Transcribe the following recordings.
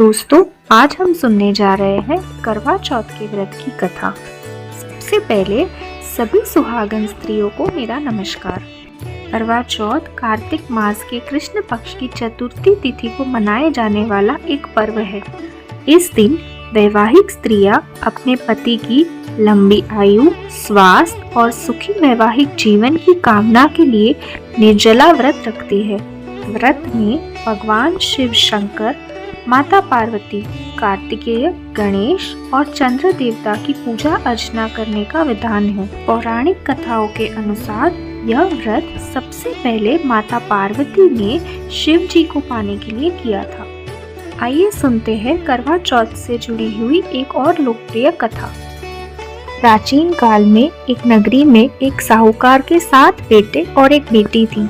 दोस्तों, आज हम सुनने जा रहे हैं करवा चौथ के व्रत की कथा। सबसे पहले सभी सुहागन स्त्रियों को मेरा नमस्कार। करवा चौथ कार्तिक मास के कृष्ण पक्ष की चतुर्थी तिथि को मनाए जाने वाला एक पर्व है। इस दिन वैवाहिक स्त्रियां अपने पति की लंबी आयु, स्वास्थ्य और सुखी वैवाहिक जीवन की कामना के लिए निर्जला व्रत रखती है। व्रत में भगवान शिव शंकर, माता पार्वती, कार्तिकेय, गणेश और चंद्र देवता की पूजा अर्चना करने का विधान है। पौराणिक कथाओं के अनुसार यह व्रत सबसे पहले माता पार्वती ने शिव जी को पाने के लिए किया था। आइए सुनते हैं करवा चौथ से जुड़ी हुई एक और लोकप्रिय कथा। प्राचीन काल में एक नगरी में एक साहूकार के 7 बेटे और एक बेटी थी।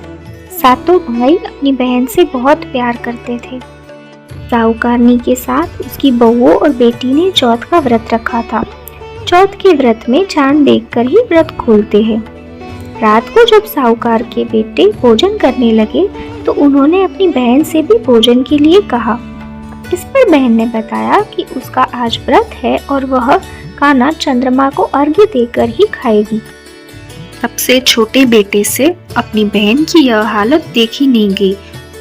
सातों भाई अपनी बहन से बहुत प्यार करते थे। साहूकारनी के साथ उसकी बहुओं और बेटी ने चौथ का व्रत रखा था। चौथ के व्रत में चांद देखकर ही व्रत खोलते हैं। रात को जब साहूकार के बेटे भोजन करने लगे तो उन्होंने अपनी बहन से भी भोजन के लिए कहा। इस पर बहन ने बताया कि उसका आज व्रत है और वह खाना चंद्रमा को अर्घ्य देकर ही खाएगी। सबसे छोटे बेटे से अपनी बहन की यह हालत देखी नहीं गई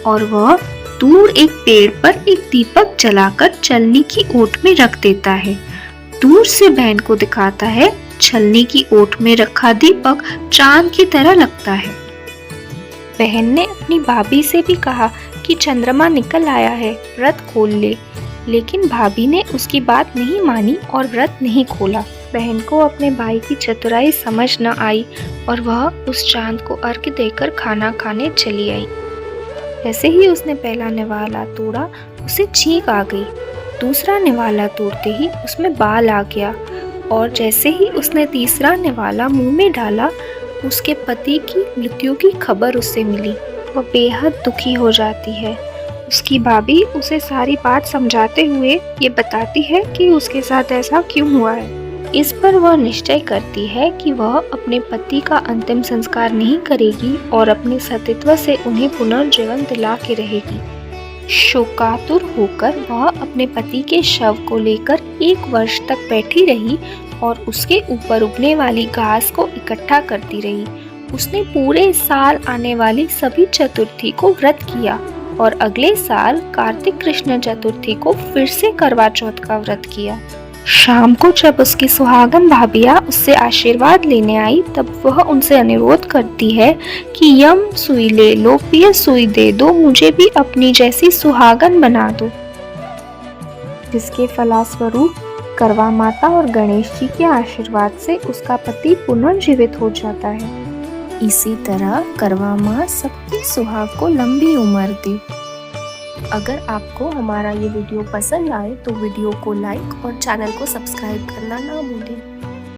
और वह दूर एक पेड़ पर एक दीपक जलाकर छलनी की ओट में रख देता है। दूर से बहन को दिखाता है छलनी की ओट में रखा दीपक चांद की तरह लगता है। बहन ने अपनी भाभी से भी कहा कि चंद्रमा निकल आया है, व्रत खोल ले, लेकिन भाभी ने उसकी बात नहीं मानी और व्रत नहीं खोला। बहन को अपने भाई की चतुराई समझ न आई और वह उस चांद को अर्घ्य देकर खाना खाने चली आई। जैसे ही उसने पहला निवाला तोड़ा, उसे छींक आ गई। दूसरा निवाला तोड़ते ही उसमें बाल आ गया और जैसे ही उसने तीसरा निवाला मुंह में डाला, उसके पति की मृत्यु की खबर उसे मिली। वह बेहद दुखी हो जाती है। उसकी भाभी उसे सारी बात समझाते हुए ये बताती है कि उसके साथ ऐसा क्यों हुआ है। इस पर वह निश्चय करती है कि वह अपने पति का अंतिम संस्कार नहीं करेगी और अपने सतीत्व से उन्हें पुनर्जीवन दिला के रहेगी। शोकातुर होकर वह अपने पति के शव को लेकर 1 वर्ष तक बैठी रही और उसके ऊपर उगने वाली घास को इकट्ठा करती रही। उसने पूरे साल आने वाली सभी चतुर्थी को व्रत किया और अगले साल कार्तिक कृष्ण चतुर्थी को फिर से करवा चौथ का व्रत किया। शाम को जब उसकी सुहागन भाभियां उससे आशीर्वाद लेने आई, तब वह उनसे अनुरोध करती है कि यम सुई ले लो, पिय सुई दे दो, मुझे भी अपनी जैसी सुहागन बना दो। जिसके फलस्वरूप करवा माता और गणेश जी के आशीर्वाद से उसका पति पुनर्जीवित हो जाता है। इसी तरह करवा माँ सबकी सुहाग को लंबी उम्र दे। अगर आपको हमारा ये वीडियो पसंद आए तो वीडियो को लाइक और चैनल को सब्सक्राइब करना ना भूलें।